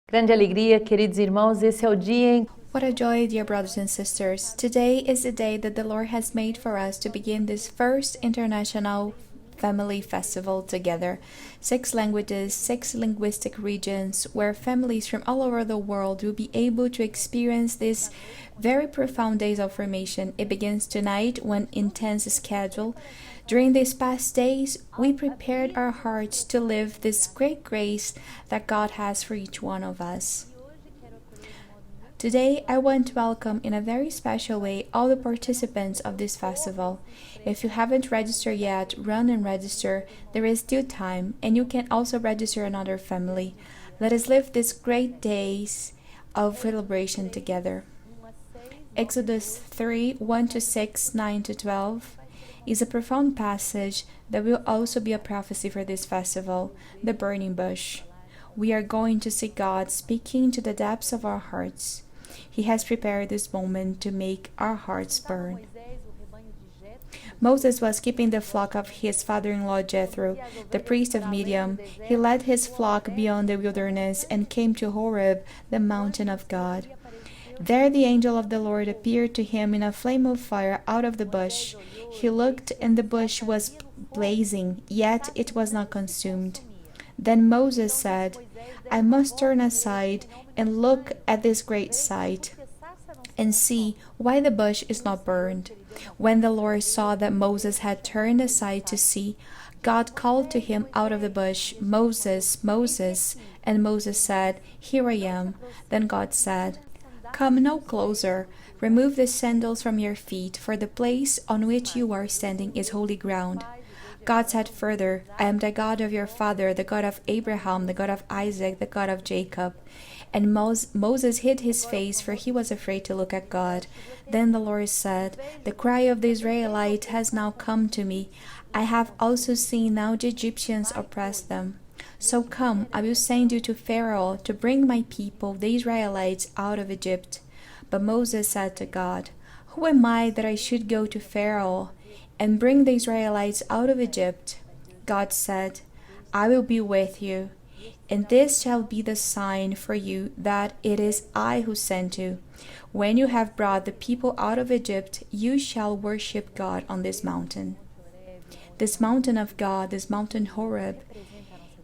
Grande alegria, queridos irmãos, esse é o dia em What a joy, dear brothers and sisters. Today is the day that the Lord has made for us to begin this first international family festival together. 6 languages, 6 linguistic regions, where families from all over the world will be able to experience these very profound days of formation. It begins tonight, one intense schedule. During these past days, we prepared our hearts to live this great grace that God has for each one of us. Today, I want to welcome in a very special way all the participants of this festival. If you haven't registered yet, run and register. There is still time, and you can also register another family. Let us live these great days of celebration together. Exodus 3 1 to 6, 9 to 12 is a profound passage that will also be a prophecy for this festival, the burning bush. We are going to see God speaking to the depths of our hearts. He has prepared this moment to make our hearts burn. Moses was keeping the flock of his father-in-law Jethro, the priest of Midian. He led his flock beyond the wilderness and came to Horeb, the mountain of God. There the angel of the Lord appeared to him in a flame of fire out of the bush. He looked, and the bush was blazing, yet it was not consumed. Then Moses said, I must turn aside and look at this great sight, and see why the bush is not burned. When the Lord saw that Moses had turned aside to see, God called to him out of the bush, Moses, Moses. And Moses said, Here I am. Then God said, Come no closer. Remove the sandals from your feet, for the place on which you are standing is holy ground. God said further, I am the God of your father, the God of Abraham, the God of Isaac, the God of Jacob. And Moses hid his face, for he was afraid to look at God. Then the Lord said, The cry of the Israelite has now come to me. I have also seen now the Egyptians oppress them. So come, I will send you to Pharaoh to bring my people, the Israelites, out of Egypt. But Moses said to God, Who am I that I should go to Pharaoh and bring the Israelites out of Egypt? God said, I will be with you, and this shall be the sign for you that it is I who sent you. When you have brought the people out of Egypt, you shall worship God on this mountain. This mountain of God, this mountain Horeb,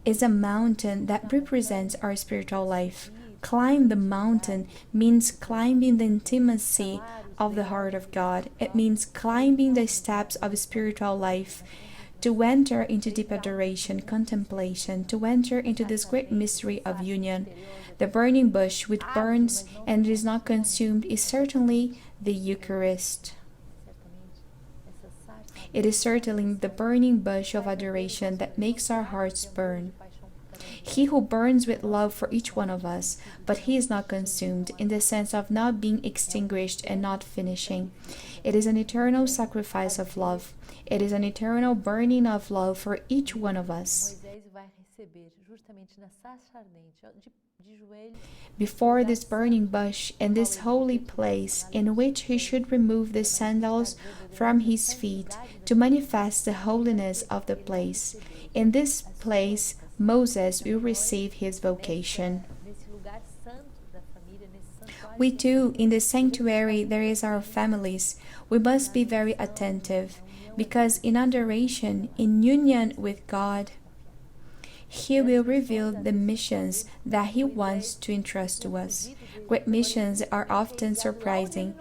is a mountain that represents our spiritual life. Climb the mountain means climbing the intimacy of the heart of God. It means climbing the steps of spiritual life, to enter into deep adoration, contemplation, to enter into this great mystery of union. The burning bush which burns and is not consumed is certainly the Eucharist. It is certainly the burning bush of adoration that makes our hearts burn. He who burns with love for each one of us, but he is not consumed in the sense of not being extinguished and not finishing. It is an eternal sacrifice of love. It is an eternal burning of love for each one of us. Before this burning bush in this holy place, in which he should remove the sandals from his feet to manifest the holiness of the place. In this place, Moses will receive his vocation. We too, in the sanctuary, there is our families. We must be very attentive, because in adoration, in union with God, He will reveal the missions that He wants to entrust to us. Great missions are often surprising.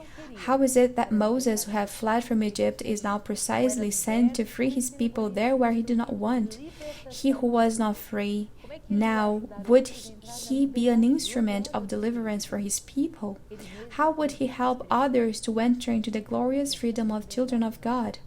How is it that Moses, who had fled from Egypt, is now precisely sent to free his people there where he did not want? He who was not free, now would he be an instrument of deliverance for his people? How would he help others to enter into the glorious freedom of children of God?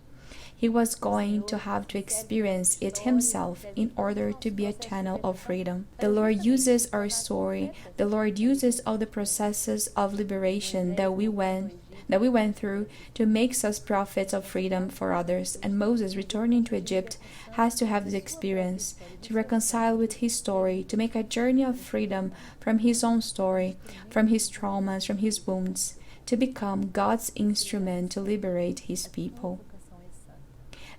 He was going to have to experience it himself in order to be a channel of freedom. The Lord uses our story. The Lord uses all the processes of liberation that we went through to make us prophets of freedom for others. And Moses, returning to Egypt, has to have this experience, to reconcile with his story, to make a journey of freedom from his own story, from his traumas, from his wounds, to become God's instrument to liberate his people.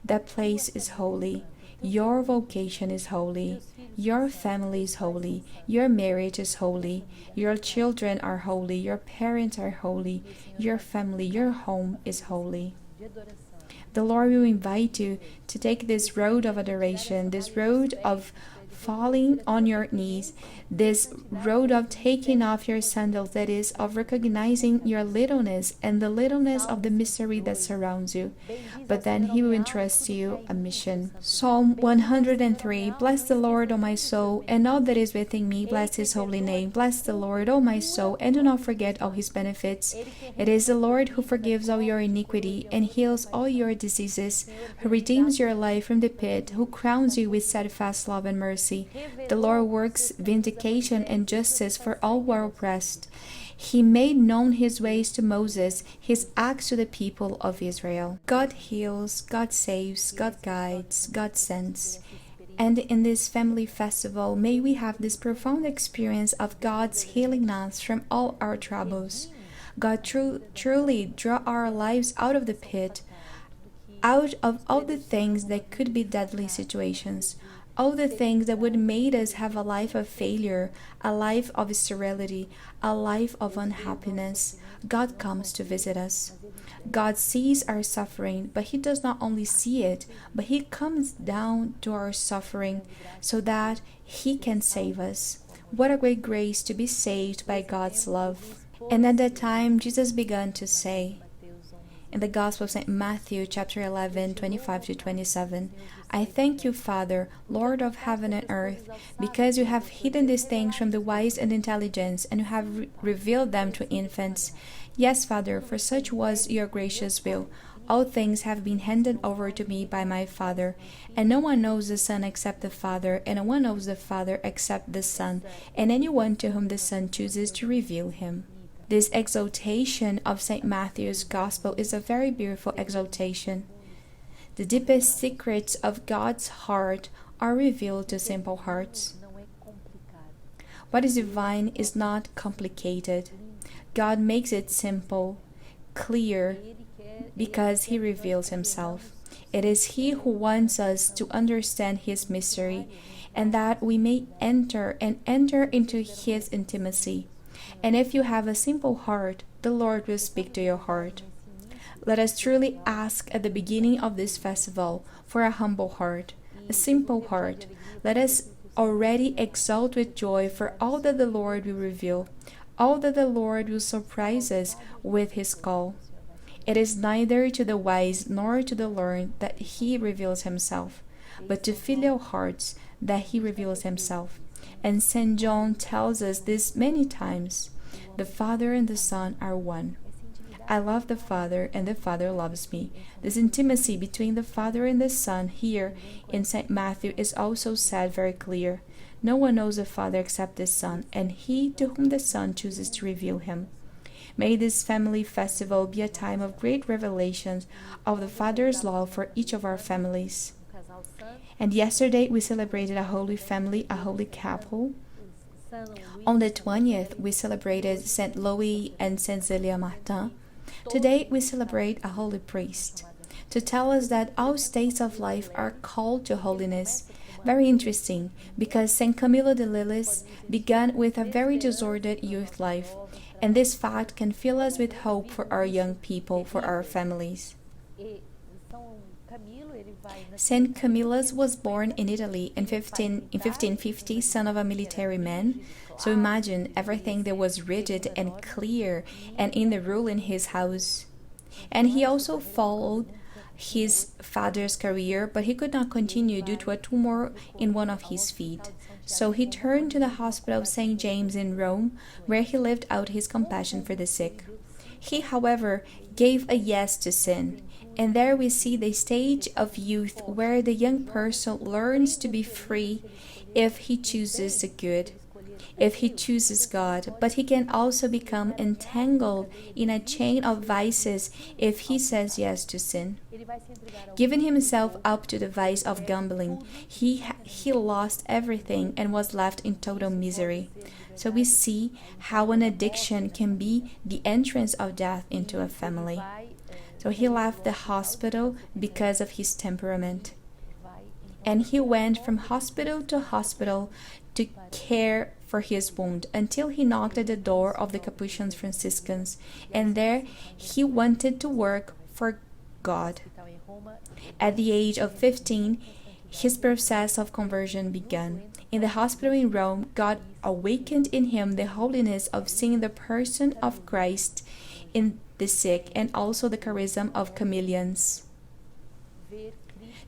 That place is holy. Your vocation is holy. Your family is holy. Your marriage is holy. Your children are holy. Your parents are holy. Your family, your home is holy. The Lord will invite you to take this road of adoration, this road of falling on your knees, this road of taking off your sandals, that is, of recognizing your littleness and the littleness of the mystery that surrounds you. But then He will entrust you a mission. Psalm 103. Bless the Lord, O my soul, and all that is within me. Bless His holy name. Bless the Lord, O my soul, and do not forget all His benefits. It is the Lord who forgives all your iniquity and heals all your diseases, who redeems your life from the pit, who crowns you with steadfast love and mercy. The Lord works vindication and justice for all who are oppressed. He made known His ways to Moses, His acts to the people of Israel. God heals, God saves, God guides, God sends. And in this family festival, may we have this profound experience of God's healing us from all our troubles. God truly draw our lives out of the pit, out of all the things that could be deadly situations, all the things that would make us have a life of failure, a life of sterility, a life of unhappiness. God comes to visit us. God sees our suffering, but He does not only see it, but He comes down to our suffering so that He can save us. What a great grace to be saved by God's love. And at that time, Jesus began to say, in the Gospel of St. Matthew, chapter 11, 25 to 27, I thank you, Father, Lord of heaven and earth, because you have hidden these things from the wise and intelligent, and you have revealed them to infants. Yes, Father, for such was your gracious will. All things have been handed over to me by my Father, and no one knows the Son except the Father, and no one knows the Father except the Son, and anyone to whom the Son chooses to reveal Him. This exaltation of St. Matthew's Gospel is a very beautiful exaltation. The deepest secrets of God's heart are revealed to simple hearts. What is divine is not complicated. God makes it simple, clear, because He reveals Himself. It is He who wants us to understand His mystery, and that we may enter into His intimacy. And if you have a simple heart, the Lord will speak to your heart. Let us truly ask at the beginning of this festival for a humble heart, a simple heart. Let us already exult with joy for all that the Lord will reveal, all that the Lord will surprise us with His call. It is neither to the wise nor to the learned that He reveals Himself, but to filial hearts that He reveals Himself. And St. John tells us this many times. The Father and the Son are one. I love the Father, and the Father loves me. This intimacy between the Father and the Son here in St. Matthew is also said very clear. No one knows the Father except the Son, and He to whom the Son chooses to reveal Him. May this family festival be a time of great revelations of the Father's love for each of our families. And yesterday we celebrated a holy family, a holy couple. On the 20th, we celebrated Saint Louis and Saint Zélia Martin. Today, we celebrate a holy priest, to tell us that all states of life are called to holiness. Very interesting, because Saint Camilo de Lillis began with a very disordered youth life, and this fact can fill us with hope for our young people, for our families. Saint Camillus was born in Italy in 1550, son of a military man. So imagine everything that was rigid and clear and in the rule in his house. And he also followed his father's career, but he could not continue due to a tumor in one of his feet. So he turned to the hospital of St. James in Rome, where he lived out his compassion for the sick. He, however, gave a yes to sin. And there we see the stage of youth where the young person learns to be free if he chooses the good, if he chooses God, but he can also become entangled in a chain of vices if he says yes to sin. Giving himself up to the vice of gambling, he lost everything and was left in total misery. So we see how an addiction can be the entrance of death into a family. So he left the hospital because of his temperament. and he went from hospital to hospital to care for his wound until he knocked at the door of the Capuchin Franciscans, and there he wanted to work for God. At the age of 15, his process of conversion began. In the hospital in Rome, God awakened in him the holiness of seeing the person of Christ in the sick and also the charism of chameleons.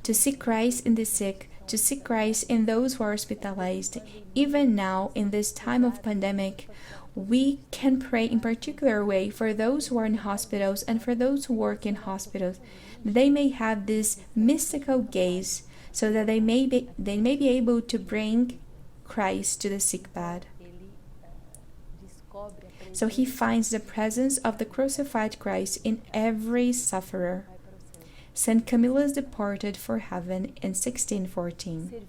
To see Christ in the sick, to see Christ in those who are hospitalized. Even now, in this time of pandemic, we can pray in particular way for those who are in hospitals and for those who work in hospitals. They may have this mystical gaze so that they may be able to bring Christ to the sick bed. So he finds the presence of the crucified Christ in every sufferer. St. Camillus departed for heaven in 1614.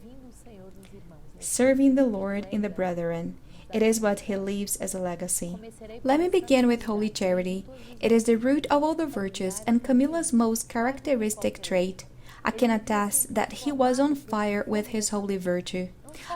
Serving the Lord in the brethren. It is what he leaves as a legacy. Let me begin with holy charity. It is the root of all the virtues and Camillus' most characteristic trait. I can attest that he was on fire with his holy virtue,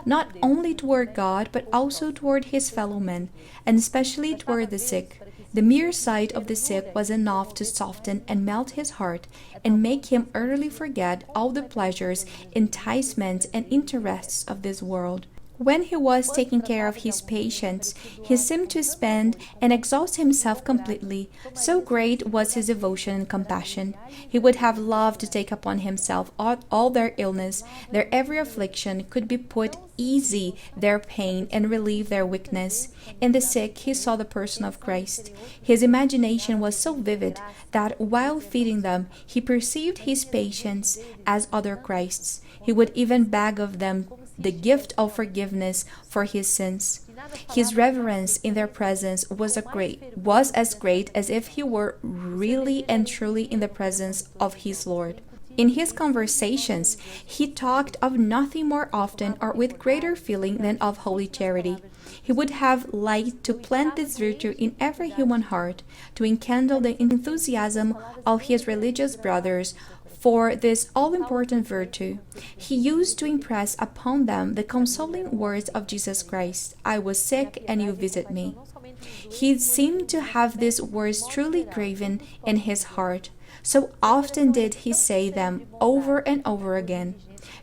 not only toward God, but also toward his fellow men, and especially toward the sick. The mere sight of the sick was enough to soften and melt his heart and make him utterly forget all the pleasures, enticements, and interests of this world. When he was taking care of his patients, he seemed to spend and exhaust himself completely. So great was his devotion and compassion. He would have loved to take upon himself all their illness, their every affliction could be put easy, their pain, and relieve their weakness. In the sick, he saw the person of Christ. His imagination was so vivid that while feeding them, he perceived his patients as other Christs. He would even beg of them the gift of forgiveness for his sins. His reverence in their presence was as great as if he were really and truly in the presence of his Lord. In his conversations, he talked of nothing more often or with greater feeling than of holy charity. He would have liked to plant this virtue in every human heart, to enkindle the enthusiasm of his religious brothers for this all-important virtue. He used to impress upon them the consoling words of Jesus Christ, "I was sick and you visit me." He seemed to have these words truly graven in his heart. So often did he say them over and over again.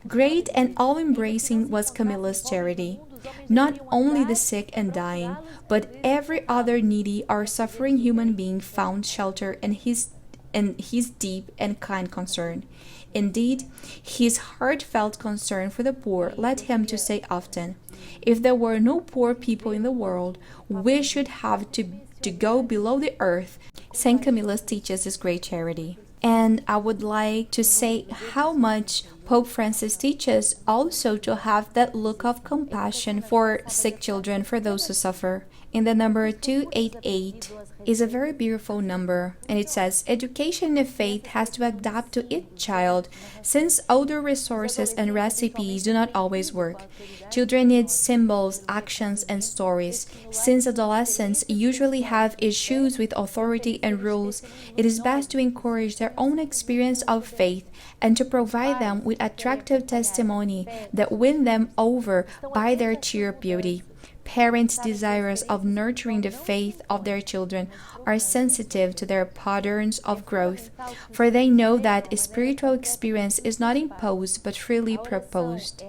Great and all-embracing was Camillus' charity. Not only the sick and dying, but every other needy or suffering human being found shelter in his deep and kind concern. Indeed, his heartfelt concern for the poor led him to say often, "If there were no poor people in the world, we should have to go below the earth." St. Camillus teaches this great charity. And I would like to say how much Pope Francis teaches also to have that look of compassion for sick children, for those who suffer. In the number 288 is a very beautiful number, and it says, "Education in the faith has to adapt to each child, since older resources and recipes do not always work. Children need symbols, actions, and stories. Since adolescents usually have issues with authority and rules, it is best to encourage their own experience of faith and to provide them with attractive testimony that win them over by their sheer beauty. Parents desirous of nurturing the faith of their children are sensitive to their patterns of growth, for they know that spiritual experience is not imposed but freely proposed.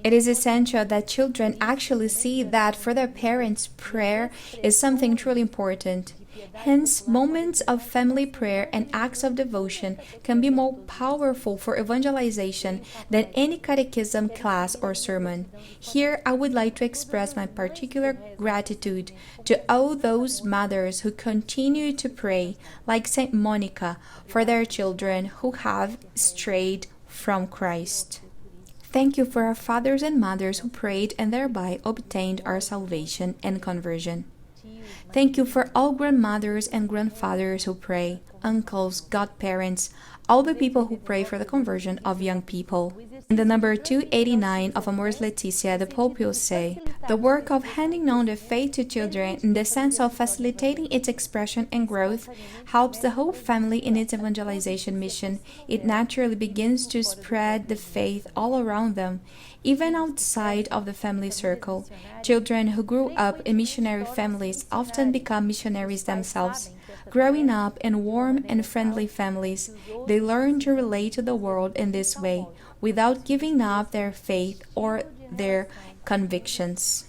It is essential that children actually see that for their parents, prayer is something truly important. Hence, moments of family prayer and acts of devotion can be more powerful for evangelization than any catechism class or sermon. Here, I would like to express my particular gratitude to all those mothers who continue to pray, like Saint Monica, for their children who have strayed from Christ. Thank you for our fathers and mothers who prayed and thereby obtained our salvation and conversion. Thank you for all grandmothers and grandfathers who pray, uncles, godparents, all the people who pray for the conversion of young people. In the number 289 of Amoris Laetitia, the Pope will say, the work of handing on the faith to children in the sense of facilitating its expression and growth helps the whole family in its evangelization mission. It naturally begins to spread the faith all around them, even outside of the family circle. Children who grew up in missionary families often become missionaries themselves. Growing up in warm and friendly families, they learn to relate to the world in this way, without giving up their faith or their convictions.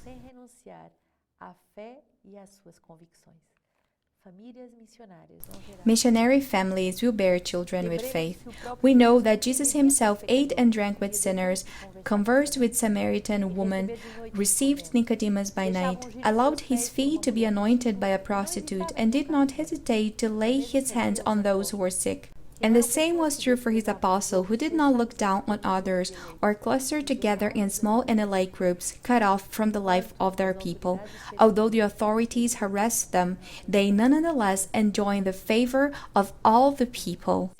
Missionary families will bear children with faith. We know that Jesus himself ate and drank with sinners, conversed with Samaritan woman, received Nicodemus by night, allowed his feet to be anointed by a prostitute, and did not hesitate to lay his hands on those who were sick. And the same was true for his apostle, who did not look down on others or cluster together in small and elite groups, cut off from the life of their people. Although the authorities harassed them, they nonetheless enjoyed the favor of all the people.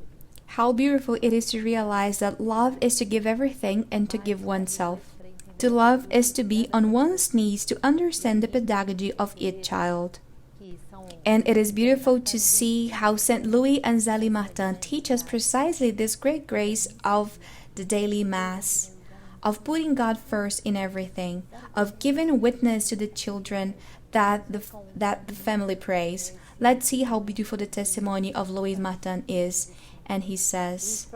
How beautiful it is to realize that love is to give everything and to give oneself. To love is to be on one's knees to understand the pedagogy of each child. And it is beautiful to see how St. Louis and Zélie Martin teach us precisely this great grace of the daily Mass, of putting God first in everything, of giving witness to the children that the family prays. Let's see how beautiful the testimony of Louis Martin is. And he says,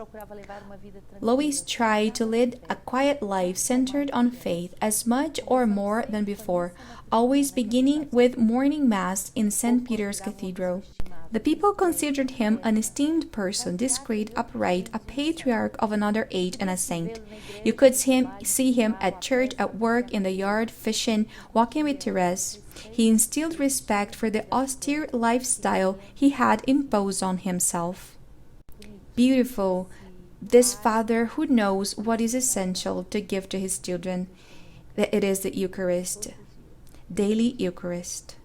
Louis tried to lead a quiet life centered on faith as much or more than before, always beginning with morning Mass in St. Peter's Cathedral. The people considered him an esteemed person, discreet, upright, a patriarch of another age and a saint. You could see him at church, at work, in the yard, fishing, walking with Therese. He instilled respect for the austere lifestyle he had imposed on himself. Beautiful, this father who knows what is essential to give to his children, that it is the Eucharist, daily Eucharist.